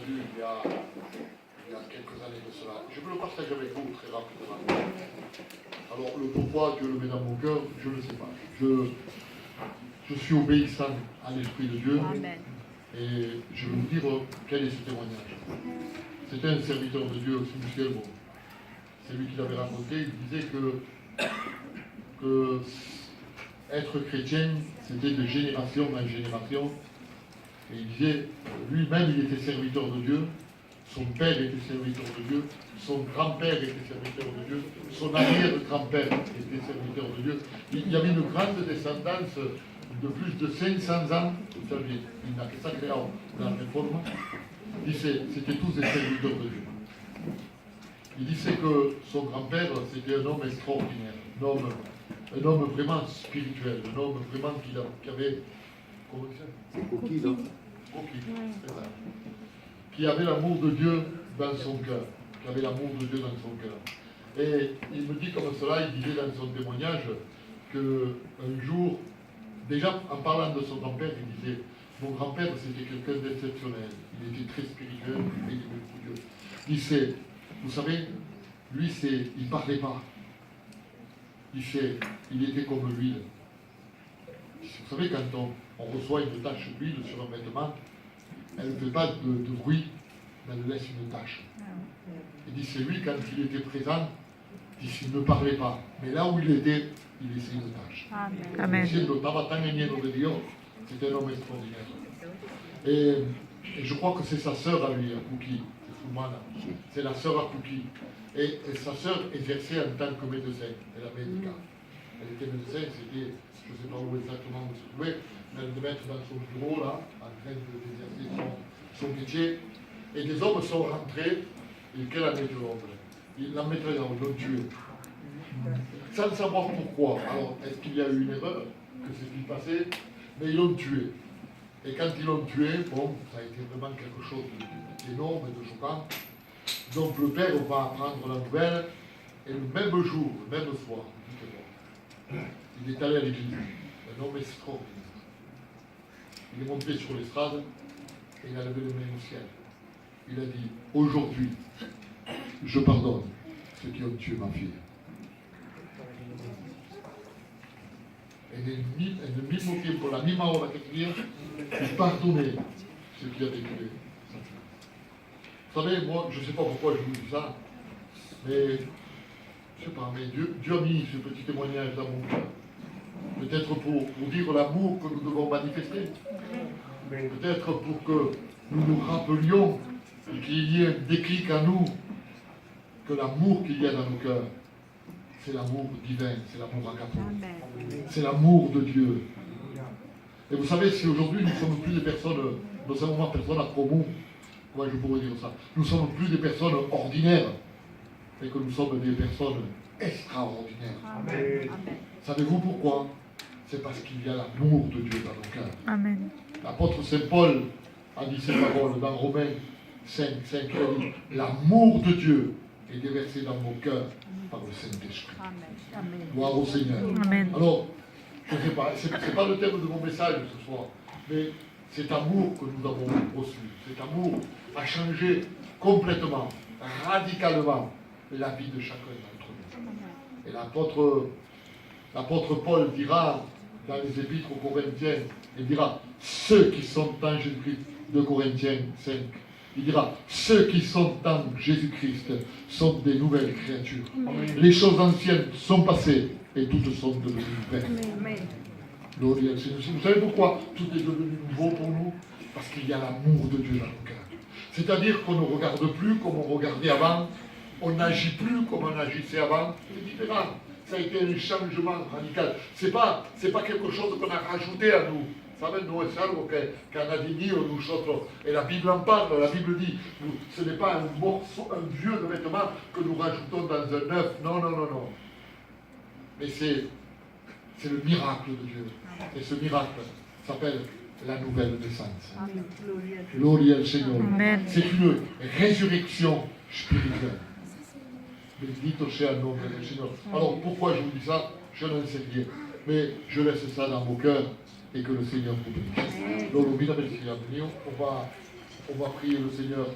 entendu il y a quelques années de cela. Je veux le partager avec vous très rapidement. Alors, le pourquoi Dieu le met dans mon cœur, je ne sais pas. Je suis obéissant à l'Esprit de Dieu. Amen. Et je vais vous dire quel est ce témoignage. C'était un serviteur de Dieu, Michel Bon. C'est lui qui l'avait raconté. Il disait que être chrétien, c'était de génération en génération. Et il disait, lui-même, il était serviteur de Dieu. Son père était serviteur de Dieu. Son grand-père était serviteur de Dieu. Son arrière-grand-père était serviteur de Dieu. Il y avait une grande descendance de plus de 500 ans. Vous savez, il n'a que ça créé dans la réforme. Il disait, c'était tous des serviteurs de Dieu. Il disait que son grand-père, c'était un homme extraordinaire. Un homme vraiment spirituel. Un homme vraiment qui avait... Comment ça? C'est coquille, non? Coquille, c'est ça. Qui avait l'amour de Dieu dans son cœur. Qui avait l'amour de Dieu dans son cœur. Et il me dit comme cela, il disait dans son témoignage qu'un jour, déjà en parlant de son grand-père, il disait, mon grand-père c'était quelqu'un d'exceptionnel. Il était très spirituel, il aimait beaucoup Dieu. Il disait, vous savez, lui il ne parlait pas. Il était comme l'huile. Vous savez, quand on reçoit une tache d'huile sur un vêtement, elle ne fait pas de bruit, mais elle laisse une tache. Il dit, c'est lui, quand il était présent, il ne parlait pas. Mais là où il était, il laissait une tache. Amen. C'était un homme extraordinaire. Et je crois que c'est sa sœur à lui, à Cookie. C'est la sœur à Cookie. Et sa sœur exerçait en tant que médecin, elle avait médical. Elle était médecin, c'était, je ne sais pas où exactement elle se trouvait, mais elle devait être dans son bureau, là, en train d'exercer son métier. Et des hommes sont rentrés, et quelle année de l'homme? Ils l'ont maîtrisé, ils l'ont tué. Sans savoir pourquoi. Alors, est-ce qu'il y a eu une erreur? Que s'est-il passé? Mais ils l'ont tué. Et quand ils l'ont tué, bon, ça a été vraiment quelque chose d'énorme et de choquant. Donc le père va apprendre la nouvelle, et le même jour, le même soir, il est allé à l'église, un homme extraordinaire. Il est monté sur l'estrade, et il a levé les mains au ciel. Il a dit, aujourd'hui, je pardonne ceux qui ont tué ma fille. Et nel mismo tiempo, la misma hora que tenía, il pardonnait ceux qui avaient tué. Vous savez, moi, je ne sais pas pourquoi je vous dis ça, mais, je ne sais pas, mais Dieu a mis ce petit témoignage dans mon cœur. Peut-être pour dire l'amour que nous devons manifester. Peut-être pour que nous nous rappelions et qu'il y ait un déclic à nous, que l'amour qu'il y a dans nos cœurs, c'est l'amour divin, c'est l'amour agape. C'est l'amour de Dieu. Et vous savez, si aujourd'hui nous ne sommes plus des personnes, nous sommes vraiment personnes à promo, comment je pourrais dire ça? Nous ne sommes plus des personnes ordinaires, mais que nous sommes des personnes extraordinaires. Amen. Savez-vous pourquoi? C'est parce qu'il y a l'amour de Dieu dans nos cœurs. Amen. L'apôtre Saint Paul a dit ces paroles dans Romains 5, il a dit, l'amour de Dieu est déversé dans mon cœur par le Saint-Esprit. Gloire au Seigneur. Amen. Alors, je ne sais pas, ce n'est pas le thème de mon message ce soir, mais cet amour que nous avons reçu, cet amour a changé complètement, radicalement la vie de chacun d'entre nous. Et l'apôtre Paul dira dans les épîtres aux Corinthiens, il dira, ceux qui sont en Jésus-Christ, de Corinthiens 5, il dira, ceux qui sont en Jésus-Christ sont des nouvelles créatures. Amen. Les choses anciennes sont passées et toutes sont devenues nouvelles. Gloria al Seigneur. Vous savez pourquoi tout est devenu nouveau pour nous? Parce qu'il y a l'amour de Dieu dans nos cœurs. C'est-à-dire qu'on ne regarde plus comme on regardait avant, on n'agit plus comme on agissait avant. C'est différent. Ça a été un changement radical. C'est pas quelque chose qu'on a rajouté à nous. Saben, no es algo que han añadido nosotros. Et la Bible en parle, la Bible dit, ce n'est pas un morceau, un vieux de vêtement que nous rajoutons dans un neuf. Non, non, non, non. Mais c'est le miracle de Dieu. Et ce miracle s'appelle la nouvelle naissance. Gloria al Seigneur. C'est une résurrection spirituelle. Bendito sea el nombre del Seigneur. Alors pourquoi je vous dis ça? Je n'en sais rien. Mais je laisse ça dans vos cœurs et que le Seigneur vous bénisse. Donc, mesdames et messieurs, on va On va prier le Seigneur